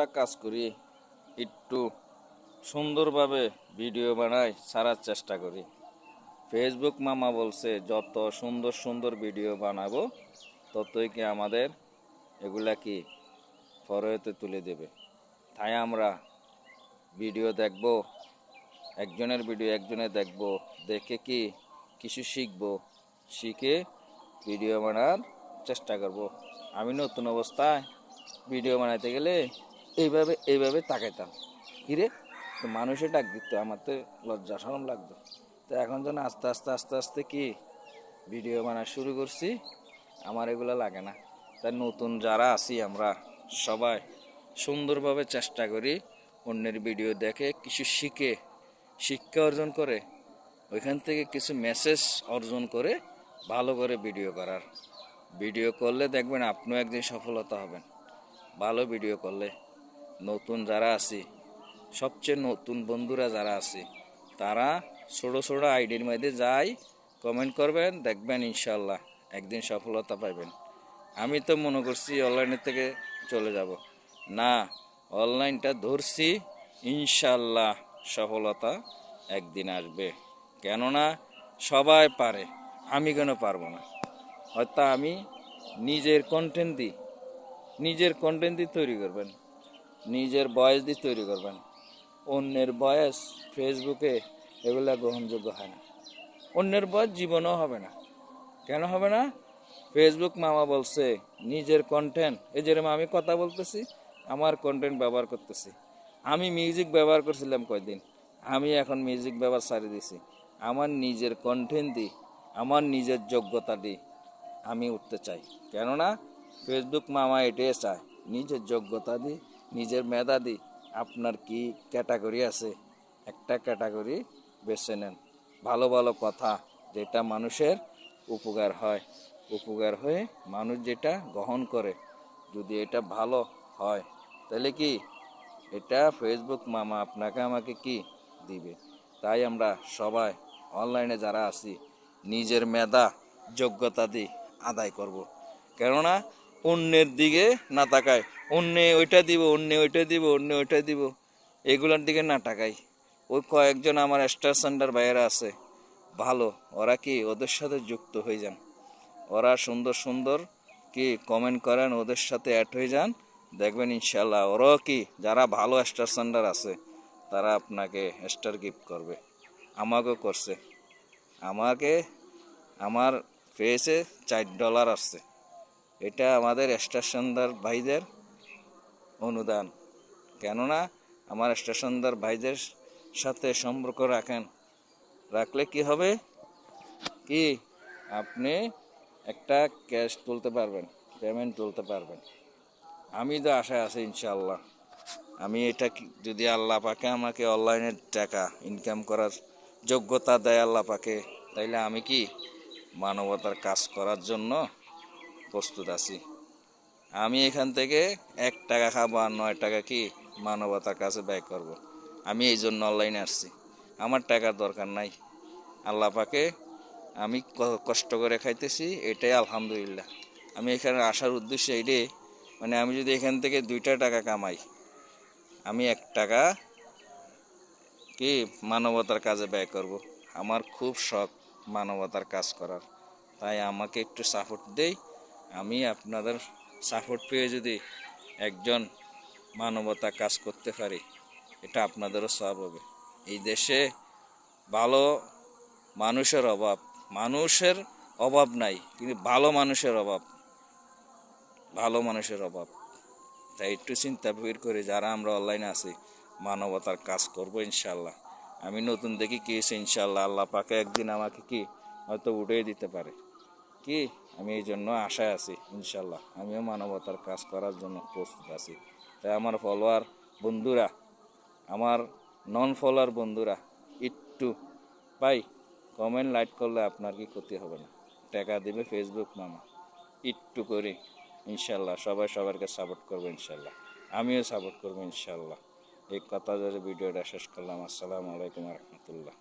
আমরা কাজ করি, একটু সুন্দরভাবে ভিডিও বানাই, ছাড়ার চেষ্টা করি। ফেসবুক মামা বলছে যত সুন্দর সুন্দর ভিডিও বানাবো ততই কি আমাদের এগুলা কি ফরওয়ার্ডে তুলে দেবে। তাই আমরা ভিডিও দেখব, একজনের ভিডিও একজনে দেখব, দেখে কি কিছু শিখব, শিখে ভিডিও বানার চেষ্টা করব। আমি নতুন অবস্থায় ভিডিও বানাইতে গেলে এইভাবে তাকাইতাম, কিরে তো মানুষে ডাক দিত, আমার তো লজ্জা শরম লাগতো। তো এখন যেন আস্তে আস্তে আস্তে আস্তে কি ভিডিও বানা শুরু করছি, আমার এগুলো লাগে না। তাই নতুন যারা আছি আমরা সবাই সুন্দরভাবে চেষ্টা করি অন্যের ভিডিও দেখে কিছু শিখে, শিক্ষা অর্জন করে, ওইখান থেকে কিছু মেসেজ অর্জন করে ভালো করে ভিডিও করার। ভিডিও করলে দেখবেন আপনিও একদিন সফলতা হবেন ভালো ভিডিও করলে। নতুন যারা আছি, সবচেয়ে নতুন বন্ধুরা যারা আছে, তারা ছোট ছোট আইডির মধ্যে যাই কমেন্ট করবেন, দেখবেন ইনশাল্লাহ একদিন সফলতা পাইবেন। আমি তো মনে করছি অনলাইনের থেকে চলে যাব, না, অনলাইনটা ধরছি, ইনশাল্লাহ সফলতা একদিন আসবে। কেননা সবাই পারে, আমি কেন পারবো না? হয়তো আমি নিজের কন্টেন্ট দিয়ে তৈরি করবেন, নিজের ভয়েস দিয়ে তৈরি করবেন। অন্যের ভয়েস ফেসবুকে এগুলা গ্রহণযোগ্য হয় না, অন্যের ভয়েস জীবনও হবে না। কেন হবে না? ফেসবুক মামা বলছে নিজের কন্টেন্ট, এই যেরকম আমি কথা বলতেছি, আমার কন্টেন্ট ব্যবহার করতেছি। আমি মিউজিক ব্যবহার করছিলাম কয়দিন, আমি এখন মিউজিক ব্যবহার ছাড়ি দিছি। আমার নিজের কন্টেন্ট দিই, আমার নিজের যোগ্যতা দিই আমি উঠতে চাই। কেননা ফেসবুক মামা এটাই চায়, নিজের যোগ্যতা দিই, নিজের মেধা দিই। আপনার কি ক্যাটাগরি আছে, একটা ক্যাটাগরি বেছে নেন। ভালো ভালো কথা যেটা মানুষের উপকার হয়, উপকার হয়ে মানুষ যেটা গ্রহণ করে, যদি এটা ভালো হয় তাহলে কি এটা ফেসবুক মামা আপনাকে আমাকে কি দিবে। তাই আমরা সবাই অনলাইনে যারা আছি নিজের মেধা যোগ্যতা দিয়ে আদায় করব। কেননা অন্যের দিকে না তাকায়, অন্য ওইটা দিব, অন্য ওইটা দিব, অন্য ওইটা দিব, এগুলোর দিকে না তাকাই। ওই কয়েকজন আমার স্টার সেন্টার বাইরে আছে ভালো, ওরা কি ওদের সাথে যুক্ত হয়ে যান, ওরা সুন্দর সুন্দর কি কমেন্ট করেন, ওদের সাথে অ্যাড হয়ে যান, দেখবেন ইনশাল্লাহ ওরাও কি যারা ভালো স্টার সেন্টার আছে তারা আপনাকে স্টার গিফট করবে। আমাকেও করছে, আমাকে আমার পেয়েছে $4 আসছে। এটা আমাদের স্টার সেন্টার ভাইদের অনুদান। কেননা আমার স্টেশনদার ভাইদের সাথে সম্পর্ক রাখলে কি হবে, কি আপনি একটা ক্যাশ তুলতে পারবেন, পেমেন্ট তুলতে পারবেন। আমি তো আশায় আছি ইনশাল্লাহ, আমি এটা যদি আল্লাহ পাকে আমাকে অনলাইনের টাকা ইনকাম করার যোগ্যতা দেয় আল্লাহ পাকে, তাইলে আমি কি মানবতার কাজ করার জন্য প্রস্তুত আছি। আমি এখান থেকে $1 খাবো আর $9 কি মানবতার কাছে ব্যয় করব। আমি এই জন্য অনলাইনে আসছি, আমার টাকার দরকার নাই। আল্লাহ পাকে আমি কষ্ট করে খাইতেছি, এটাই আলহামদুলিল্লাহ। আমি এখানে আসার উদ্দেশ্য এইটাই, মানে আমি যদি এখান থেকে $2 কামাই, আমি $1 কি মানবতার কাজে ব্যয় করব। আমার খুব শখ মানবতার কাজ করার, তাই আমাকে একটু সাপোর্ট দেই। আমি আপনাদের সাপোর্ট পেয়ে যদি একজন মানবতা কাজ করতে পারি, এটা আপনাদেরও সওয়াব হবে। এই দেশে ভালো মানুষের অভাব নাই, কিন্তু ভালো মানুষের অভাব। তাই একটু চিন্তা করে যারা আমরা অনলাইনে আছি মানবতার কাজ করব ইনশাল্লাহ। আমি নতুন দেখি কি হয়েছে, ইনশাল্লাহ আল্লাহ পাকে একদিন আমাকে কি হয়তো উঠিয়ে দিতে পারে, কি আমি এই জন্য আশায় আছি। ইনশাল্লাহ আমিও মানবতার কাজ করার জন্য প্রস্তুত আছি। তাই আমার ফলোয়ার বন্ধুরা, আমার নন ফলোয়ার বন্ধুরা, একটু ভাই কমেন্ট লাইক করলে আপনার কি ক্ষতি হবে না, টাকা দিবে ফেসবুক মামা, একটু করে ইনশাল্লাহ সবাই সবাইকে সাপোর্ট করবো ইনশাল্লাহ, আমিও সাপোর্ট করবো ইনশাল্লাহ। এই কথা ধরে ভিডিওটা শেষ করলাম। আসসালামু আলাইকুম রহমতুল্লাহ।